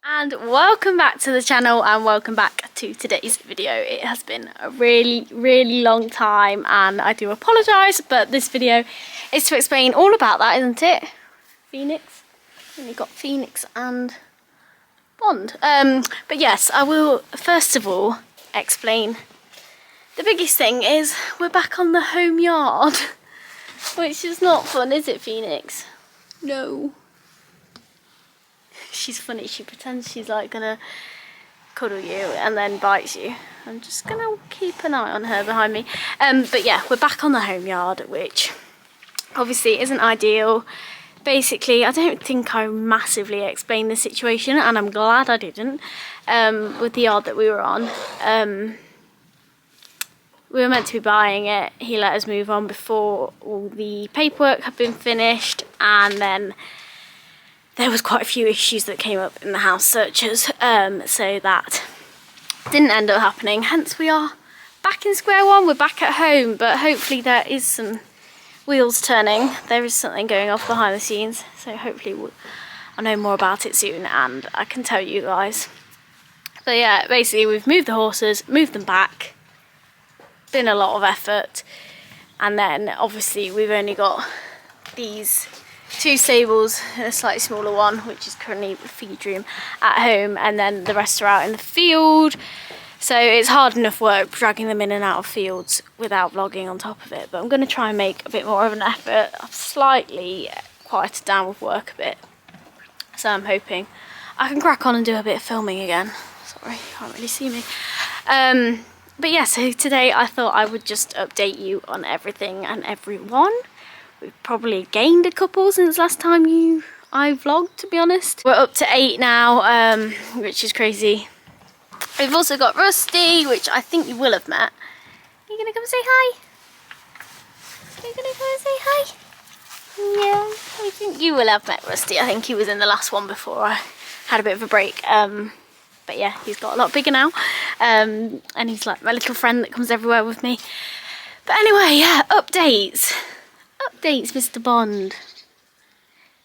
And welcome back to the channel and welcome back to today's video. It has been a really long time and I do apologise, but this video is to explain all about that, isn't it? Phoenix. And you've got Phoenix and Bond. But yes, I will first of all explain. The biggest thing is we're back on the home yard, which is not fun, is it, Phoenix? No. She's funny, she pretends she's like gonna cuddle you and then bites you. I'm just gonna keep an eye on her behind me. But yeah, we're back on the home yard, which obviously isn't ideal. Basically, I don't think I massively explained the situation, and I'm glad I didn't, with the yard that we were on. We were meant to be buying it. He let us move on before all the paperwork had been finished, and then there was quite a few issues that came up in the house searches, so that didn't end up happening. Hence we are back in square one, we're back at home, but hopefully there is some wheels turning. There is something going off behind the scenes, so hopefully I'll know more about it soon and I can tell you guys. But yeah, basically we've moved the horses, moved them back, been a lot of effort, and then obviously we've only got these two stables and a slightly smaller one, which is currently the feed room at home, and then the rest are out in the field. So it's hard enough work dragging them in and out of fields without vlogging on top of it. But I'm going to try and make a bit more of an effort. I've slightly quieted down with work a bit, so I'm hoping I can crack on and do a bit of filming again. Sorry, you can't really see me. But yeah, so today I thought I would just update you on everything and everyone. We've probably gained a couple since last time I vlogged, to be honest. We're up to 8 now, which is crazy. We've also got Rusty, which I think you will have met. Are you gonna come say hi? Are you gonna come and say hi? Yeah, I think you will have met Rusty. I think he was in the last one before I had a bit of a break. But yeah, he's got a lot bigger now. And he's like my little friend that comes everywhere with me. But anyway, yeah, updates, Mr. Bond.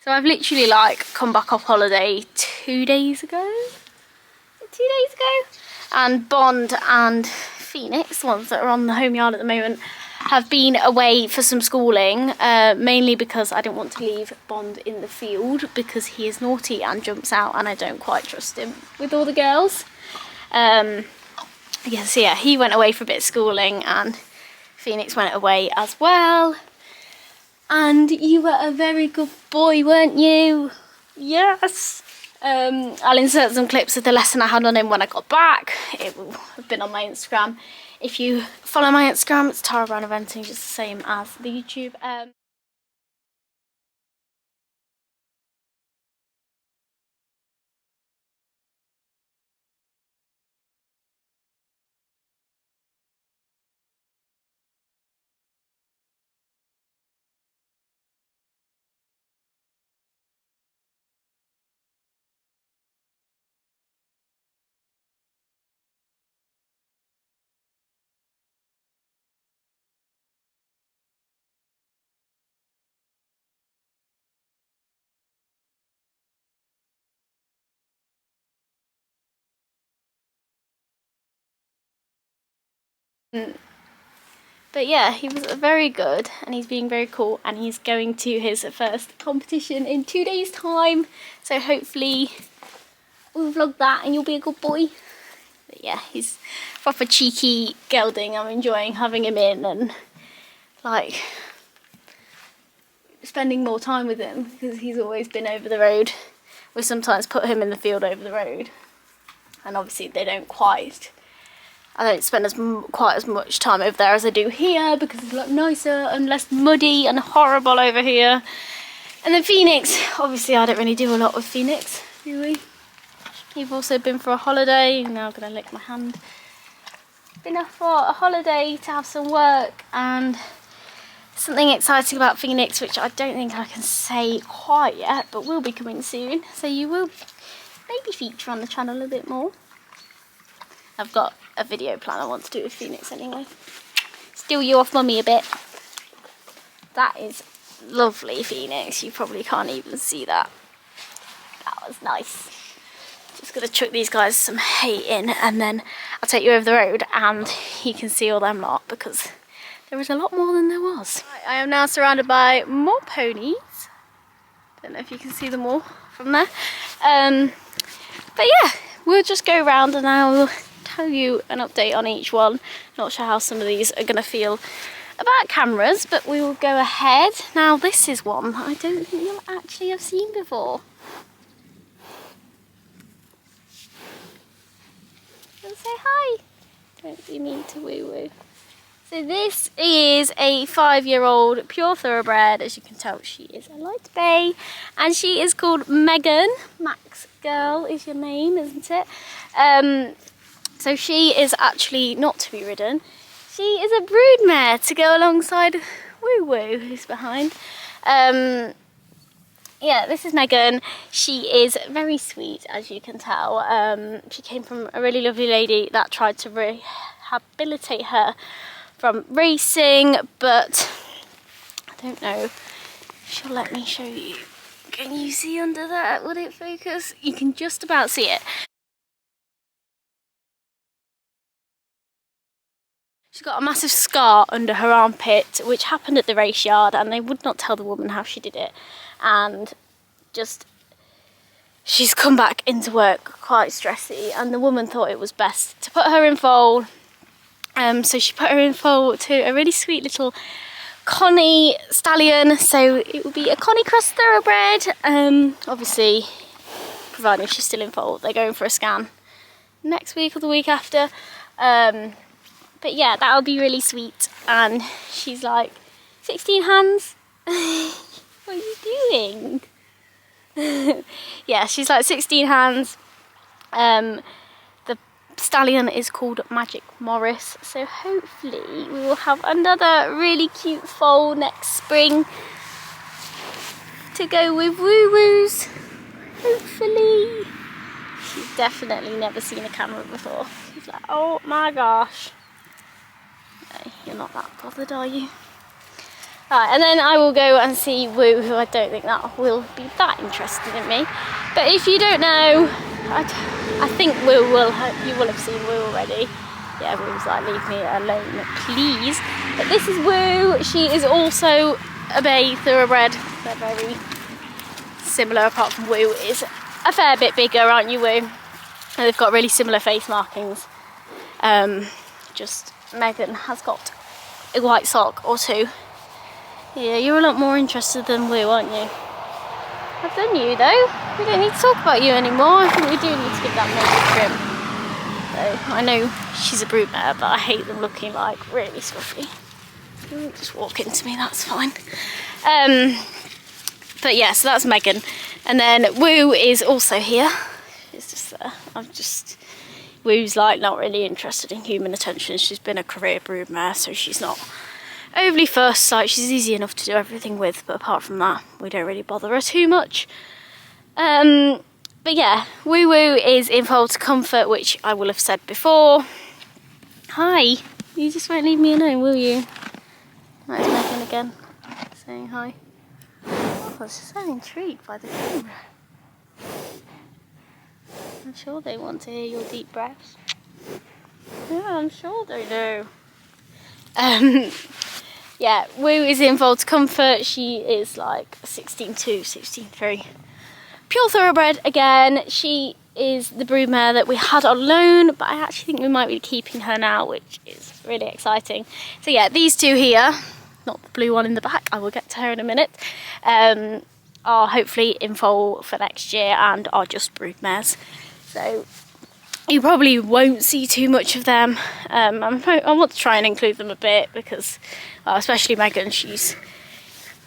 So I've literally like come back off holiday 2 days ago. 2 days ago, and Bond and Phoenix, the ones that are on the home yard at the moment, have been away for some schooling, mainly because I didn't want to leave Bond in the field because he is naughty and jumps out and I don't quite trust him with all the girls. Yeah, so yeah, he went away for a bit of schooling and Phoenix went away as well. And you were a very good boy, weren't you? Yes. I'll insert some clips of the lesson I had on him when I got back. It will have been on my Instagram. If you follow my Instagram, it's tarabrowneventing, just the same as the YouTube. But yeah, he was very good and he's being very cool and he's going to his first competition in 2 days' time. So hopefully we'll vlog that and you'll be a good boy. But yeah, he's proper cheeky gelding. I'm enjoying having him in and like spending more time with him because he's always been over the road. We sometimes put him in the field over the road and obviously they don't quite. I don't spend quite as much time over there as I do here because it's a lot nicer and less muddy and horrible over here. And then Phoenix, obviously I don't really do a lot with Phoenix, do we? You've also been for a holiday. Now I'm going to lick my hand. Been off for a holiday to have some work, and something exciting about Phoenix, which I don't think I can say quite yet, but will be coming soon. So you will maybe feature on the channel a bit more. I've got a video plan I want to do with Phoenix anyway. Steal you off mummy a bit. That is lovely, Phoenix. You probably can't even see that. That was nice. Just gonna chuck these guys some hay in, and then I'll take you over the road and you can see all them lot, because there is a lot more than there was. I am now surrounded by more ponies. Don't know if you can see them all from there. But yeah, we'll just go around and I will tell you an update on each one. Not sure how some of these are gonna feel about cameras, but we will go ahead. Now this is one that I don't think you'll actually have seen before. Say hi. Don't be mean to Woo Woo. So this is a 5-year-old pure thoroughbred. As you can tell, she is a light bay, and she is called Megan. Max Girl is your name, isn't it? So she is actually not to be ridden. She is a broodmare to go alongside Woo Woo, who's behind. Yeah, this is Megan. She is very sweet, as you can tell. She came from a really lovely lady that tried to rehabilitate her from racing, but I don't know if she'll let me show you. Can you see under that? Would it focus? You can just about see it. She's got a massive scar under her armpit, which happened at the race yard, and they would not tell the woman how she did it. And just, she's come back into work quite stressy, and the woman thought it was best to put her in foal. So she put her in foal to a really sweet little Connie stallion. So it will be a Connie cross thoroughbred. Obviously, providing she's still in foal, they're going for a scan next week or the week after. But yeah, that'll be really sweet. And she's like 16 hands. What are you doing? Yeah, she's like 16 hands. The stallion is called Magic Morris, so hopefully we will have another really cute foal next spring to go with Woo Woo's. Hopefully. She's definitely never seen a camera before. She's like, oh my gosh. No, you're not that bothered, are you? Right, and then I will go and see Woo, who I don't think that will be that interested in me. But if you don't know, I think Woo you will have seen Woo already. Yeah, Woo's like, leave me alone, please. But this is Woo. She is also a bay thoroughbred. They're very similar, apart from Woo is a fair bit bigger, aren't you, Woo? And they've got really similar face markings. Just Megan has got a white sock or two. Yeah, you're a lot more interested than Woo, aren't you? I've done you though. We don't need to talk about you anymore. I think we do need to give that maybe a trim. So I know she's a broodmare, but I hate them looking like really scruffy. Just walk into me, that's fine. But yeah, so that's Megan. And then Woo is also here. She's just there. Woo's like not really interested in human attention. She's been a career broodmare, so she's not overly fussed. Like, she's easy enough to do everything with, but apart from that, we don't really bother her too much. But yeah, Woo Woo is in foal to comfort, which I will have said before. Hi, you just won't leave me alone, will you? That's Megan again, saying hi. Oh, I was so intrigued by the camera. I'm sure they want to hear your deep breaths. Yeah, I'm sure they do. Yeah, Woo is in foal to comfort. She is like 16.2, 16.3. Pure thoroughbred again. She is the broodmare that we had on loan, but I actually think we might be keeping her now, which is really exciting. So yeah, these two here, not the blue one in the back, I will get to her in a minute, are hopefully in foal for next year and are just broodmares. So you probably won't see too much of them. I want to try and include them a bit because, well, especially Megan, she's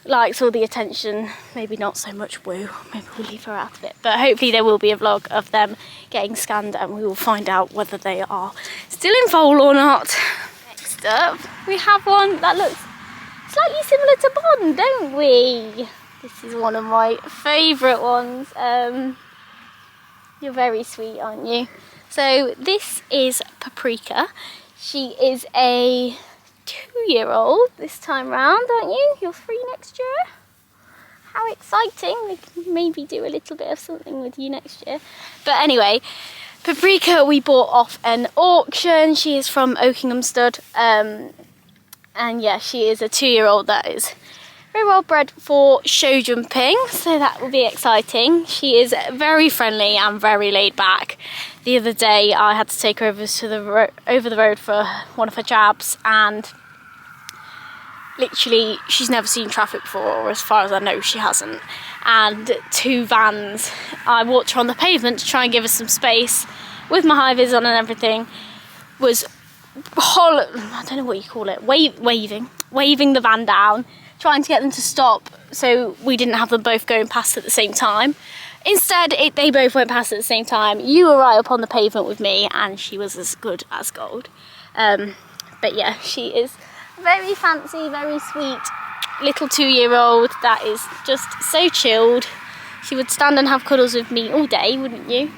likes all the attention. Maybe not so much Woo. Maybe we'll leave her out of it. But hopefully there will be a vlog of them getting scanned and we will find out whether they are still in foal or not. Next up, we have one that looks slightly similar to Bond, don't we? This is one of my favourite ones. You're very sweet, aren't you? So this is Paprika. She is a 2-year-old this time round, aren't you? You're 3 next year. how exciting. We can maybe do a little bit of something with you next year. But anyway, Paprika we bought off an auction. She is from Oakingham Stud. And yeah, she is a 2-year-old that is very well bred for show jumping, so that will be exciting. She is very friendly and very laid back. The other day I had to take her over to the road for one of her jabs, and literally she's never seen traffic before, or as far as I know she hasn't, and 2 vans. I walked her on the pavement to try and give her some space with my high vis on and everything, was I don't know what you call it, waving the van down, trying to get them to stop so we didn't have them both going past at the same time. Instead, they both went past at the same time. You were right up on the pavement with me, and she was as good as gold. But yeah, she is very fancy, very sweet little 2-year-old that is just so chilled. She would stand and have cuddles with me all day, wouldn't you?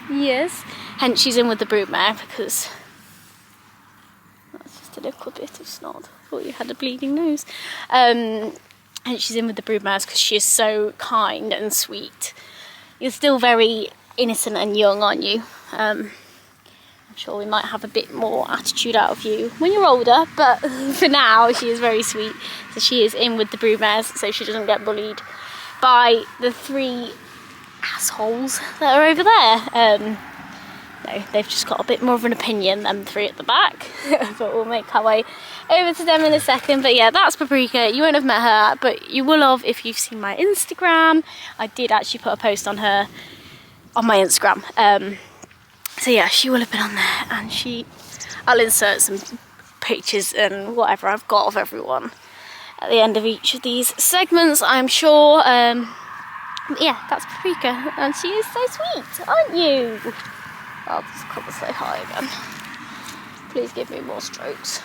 Yes. Hence she's in with the broodmare, because that's just a little bit of snot. Thought you had a bleeding nose. And she's in with the broodmares because she is so kind and sweet. You're still very innocent and young, aren't you? I'm sure we might have a bit more attitude out of you when you're older, but for now she is very sweet. So she is in with the broodmares so she doesn't get bullied by the 3 assholes that are over there. No, they've just got a bit more of an opinion than 3 at the back. But we'll make our way over to them in a second. But yeah, that's Paprika. You won't have met her, but you will have if you've seen my Instagram. I did actually put a post on her on my Instagram. So yeah, she will have been on there, and I'll insert some pictures and whatever I've got of everyone at the end of each of these segments, I'm sure. But yeah, that's Paprika, and she is so sweet, aren't you? I'll just come and say hi again. Please give me more strokes.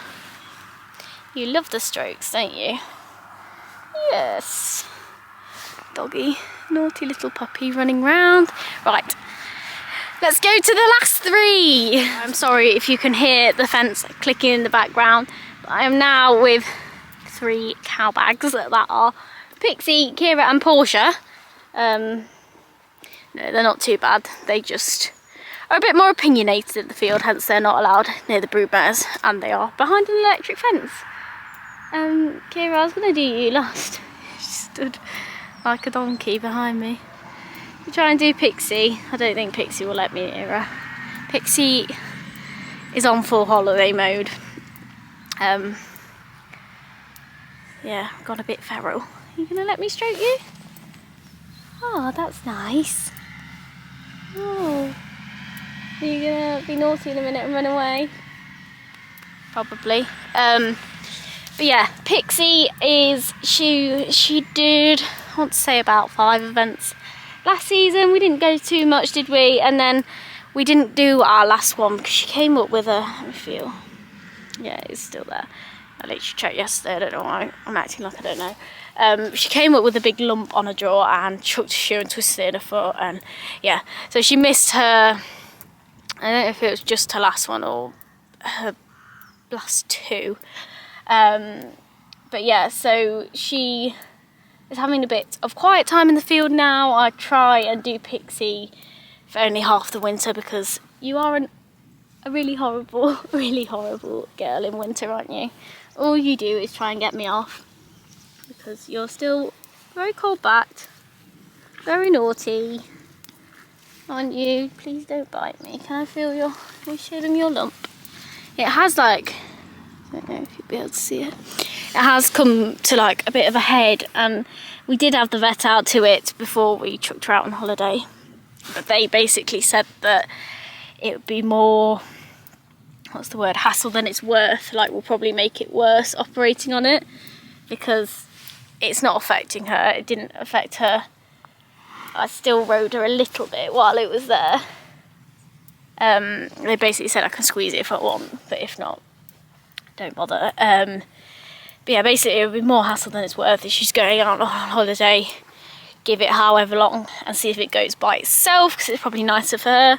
You love the strokes, don't you? Yes. Doggy, naughty little puppy running round. Right, let's go to the last 3. I'm sorry if you can hear the fence clicking in the background, but I am now with 3 cow bags that are Pixie, Kira and Portia. No, they're not too bad. They just are a bit more opinionated in the field, hence they're not allowed near the broodmares, and they are behind an electric fence. Kira, I was going to do you last. She stood like a donkey behind me. You try and do Pixie. I don't think Pixie will let me near her. Pixie is on full holiday mode. Yeah, got a bit feral. Are you going to let me stroke you? Oh, that's nice. Oh. Are you going to be naughty in a minute and run away? Probably. But yeah, Pixie is, she did, I want to say about 5 events last season. We didn't go too much, did we? And then we didn't do our last one because she came up with a, let me feel, yeah, it's still there. I literally checked yesterday, I don't know why, I'm acting like I don't know. She came up with a big lump on her jaw and chucked a shoe and twisted it in her foot, and yeah, so she missed her, I don't know if it was just her last one or her last 2. But yeah, so she is having a bit of quiet time in the field now. I try and do Pixie for only half the winter because you are a really horrible girl in winter, aren't you? All you do is try and get me off because you're still very cold-backed, very naughty, aren't you? Please don't bite me. Can I feel your, can we show them your lump? It has like, I don't know if you'll be able to see it. It has come to like a bit of a head, and we did have the vet out to it before we chucked her out on holiday. But they basically said that it would be more, what's the word, hassle than it's worth. Like, we'll probably make it worse operating on it because it's not affecting her. It didn't affect her. I still rode her a little bit while it was there. They basically said I can squeeze it if I want, but if not, don't bother. But yeah, basically it would be more hassle than it's worth if she's going out on holiday. Give it however long and see if it goes by itself, because it's probably nicer for her.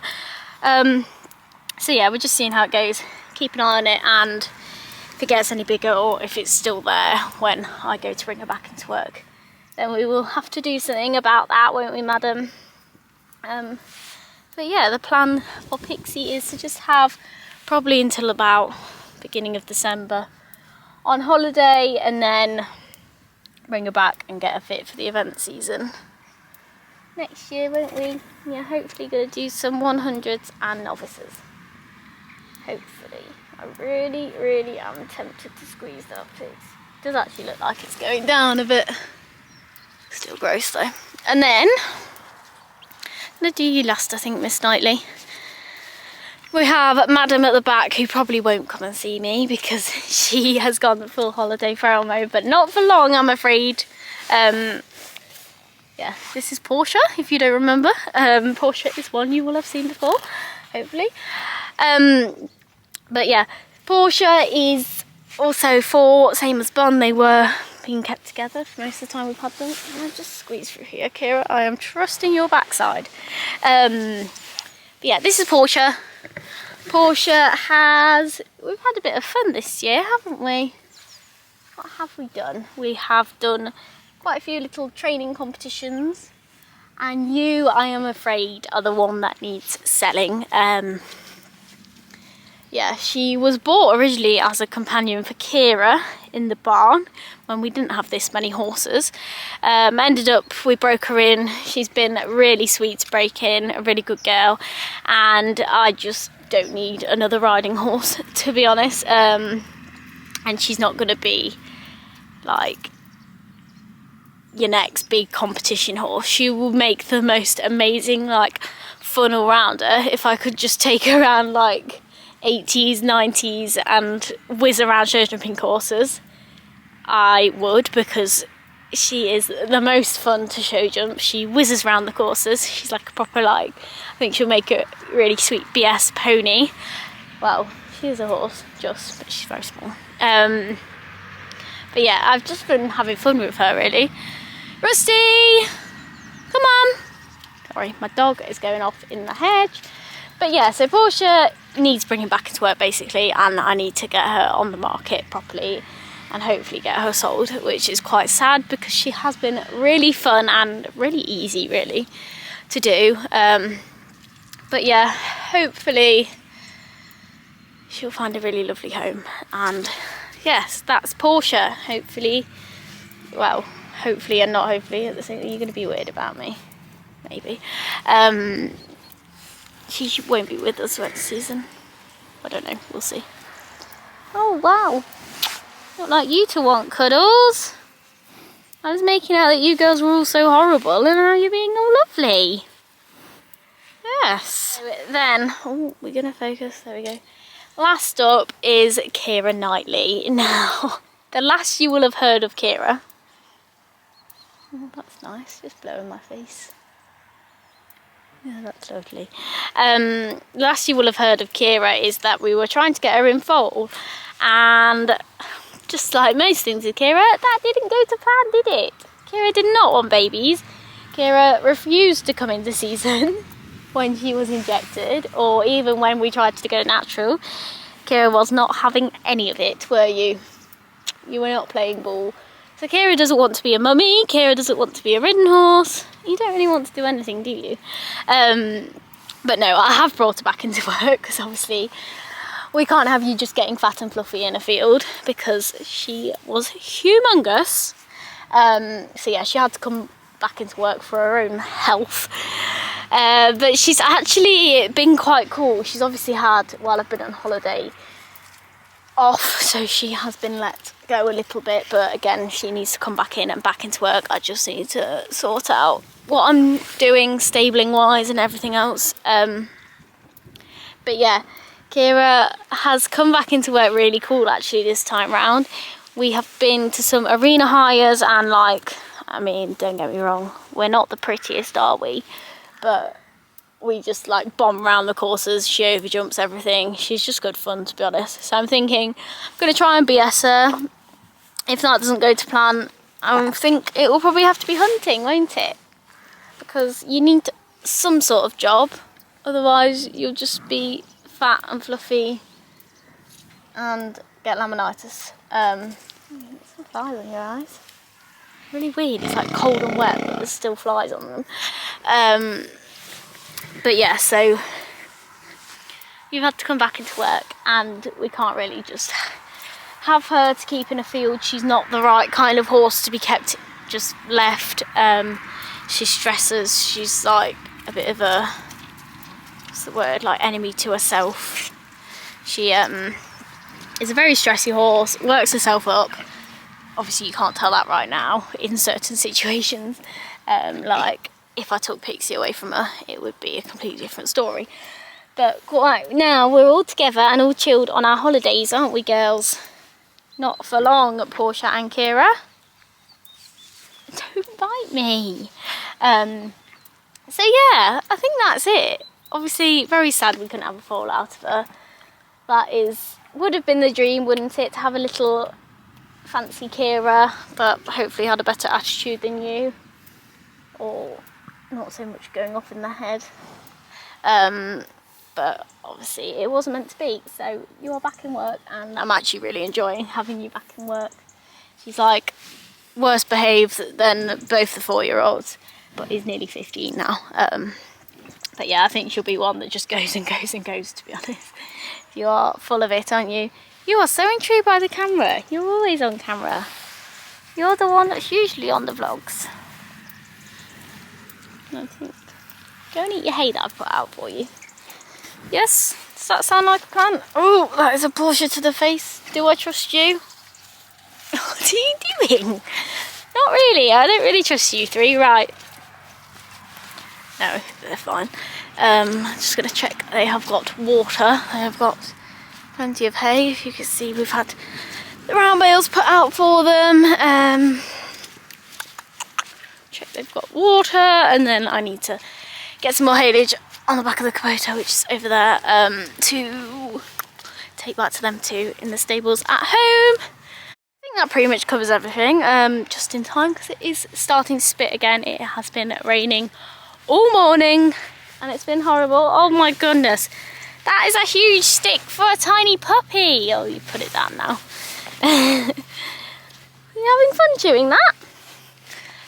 So yeah, we're just seeing how it goes. Keep an eye on it, and if it gets any bigger or if it's still there when I go to bring her back into work, then we will have to do something about that, won't we, madam? But yeah, the plan for Pixie is to just have probably until about beginning of December on holiday, and then bring her back and get her fit for the event season next year, won't we? Yeah, hopefully gonna do some 100s and novices. Hopefully. I really, really am tempted to squeeze that fit. It does actually look like it's going down a bit. Still gross though. And then, I'm gonna do you last, I think, Miss Knightley. We have Madam at the back, who probably won't come and see me because she has gone full holiday feral mode, but not for long, I'm afraid. Yeah, this is Portia, if you don't remember. Portia is one you will have seen before, hopefully. But yeah, Portia is also 4, same as Bun. They were being kept together for most of the time we've had them. I'll just squeeze through here, Kira. I am trusting your backside. But yeah, this is Portia. Portia we've had a bit of fun this year, haven't we? What have we done? We have done quite a few little training competitions, and you, I am afraid, are the one that needs selling. Yeah, she was bought originally as a companion for Kira in the barn when we didn't have this many horses. Ended up, we broke her in. She's been really sweet to break in, a really good girl, and I just don't need another riding horse, to be honest. And she's not going to be like your next big competition horse. She will make the most amazing, like, fun all-rounder if I could just take her around like 80s, 90s and whiz around show jumping courses. I would, because she is the most fun to show jump. She whizzes around the courses. She's like a proper, like, I think she'll make a really sweet BS pony. Well, she is a horse, just, but she's very small. But yeah, I've just been having fun with her, really. Rusty, come on. Sorry, my dog is going off in the hedge. But yeah, so Portia needs bringing back into work basically, and I need to get her on the market properly and hopefully get her sold, which is quite sad because she has been really fun and really easy, really, to do. But yeah, hopefully she'll find a really lovely home. And yes, that's Portia. Hopefully, well, hopefully and not hopefully at the same time. You're going to be weird about me, maybe. She won't be with us next season. I don't know, we'll see. Oh wow, not like you to want cuddles. I was making out that you girls were all so horrible, and now you're being all lovely. Yes. Then, oh, we're gonna focus, there we go. Last up is Kira Knightley. Now, the last you will have heard of Kira. Oh, that's nice, just blowing my face. Yeah, that's lovely. Last you will have heard of Kira is that we were trying to get her in foal, and just like most things with Kira, that didn't go to plan, did it? Kira did not want babies. Kira refused to come into season when she was injected, or even when we tried to go natural. Kira was not having any of it, were you? You were not playing ball. So Kira doesn't want to be a mummy, Kira doesn't want to be a ridden horse. You don't really want to do anything, do you? But no, I have brought her back into work because obviously we can't have you just getting fat and fluffy in a field, because she was humongous. So yeah, she had to come back into work for her own health. But she's actually been quite cool. She's obviously had, while I've been on holiday, off, so she has been let go a little bit, but again, she needs to come back in and back into work. I just need to sort out what I'm doing stabling wise and everything else. But yeah, Kira has come back into work really cool actually this time round. We have been to some arena hires, and like, I mean, don't get me wrong, we're not the prettiest, are we? But we just like bomb around the courses. She overjumps everything. She's just good fun, to be honest. So I'm thinking I'm going to try and BS her. If that doesn't go to plan, I think it will probably have to be hunting, won't it? Because you need some sort of job, otherwise you'll just be fat and fluffy and get laminitis. Some flies in your eyes. Really weird. It's like cold and wet, but there's still flies on them. But yeah, so you've had to come back into work, and we can't really just have her to keep in a field. She's not the right kind of horse to be kept just left. She stresses. She's like a bit of a, what's the word, like enemy to herself. She is a very stressy horse, works herself up. Obviously you can't tell that right now in certain situations. Like if I took Pixie away from her, it would be a completely different story. But right now we're all together and all chilled on our holidays, aren't we, girls? Not for long, Portia and Kira. Don't bite me. So yeah, I think that's it. Obviously very sad we couldn't have a fall out of her. That would have been the dream, wouldn't it, to have a little fancy Kira, but hopefully had a better attitude than you, or not so much going off in the head. But obviously it wasn't meant to be, so you are back in work, and I'm actually really enjoying having you back in work. She's like worse behaved than both the 4-year-olds, but is nearly 15 now. But yeah, I think she'll be one that just goes and goes and goes, to be honest. You are full of it, aren't you? You are so intrigued by the camera. You're always on camera. You're the one that's usually on the vlogs. I think. Go and eat your hay that I've put out for you. Yes? Does that sound like a plan? Oh, that is a Portia to the face. Do I trust you? What are you doing? Not really. I don't really trust you three. Right. No, they're fine. I'm just going to check. They have got water. They have got plenty of hay. If you can see, we've had the round bales put out for them. Check they've got water, and then I need to get some more haylage on the back of the Kubota, which is over there, to take back to them too in the stables at home. I think that pretty much covers everything, just in time, because it is starting to spit again. It has been raining all morning and it's been horrible. Oh my goodness, that is a huge stick for a tiny puppy. Oh, you put it down now. Are you having fun chewing that?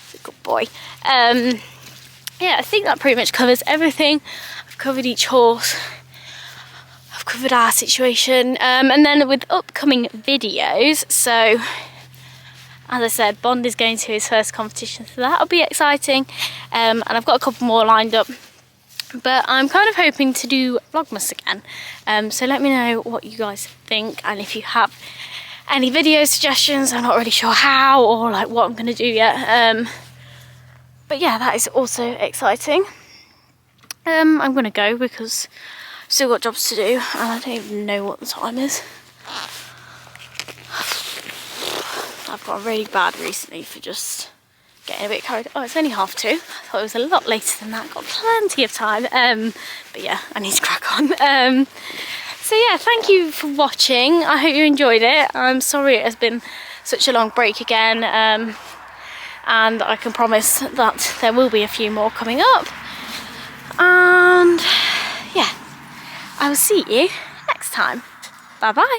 It's a good boy. Yeah, I think that pretty much covers everything. I've covered each horse, I've covered our situation, and then with upcoming videos, so as I said, Bond is going to his first competition, so that'll be exciting, and I've got a couple more lined up, but I'm kind of hoping to do Vlogmas again, so let me know what you guys think, and if you have any video suggestions. I'm not really sure how or like what I'm going to do yet, but yeah, that is also exciting. I'm going to go because I've still got jobs to do and I don't even know what the time is. I've got really bad recently for just getting a bit carried. Oh, it's only 2:30. I thought it was a lot later than that. Got plenty of time. But yeah, I need to crack on. So yeah, thank you for watching. I hope you enjoyed it. I'm sorry it has been such a long break again. And I can promise that there will be a few more coming up. And yeah, I will see you next time. Bye bye.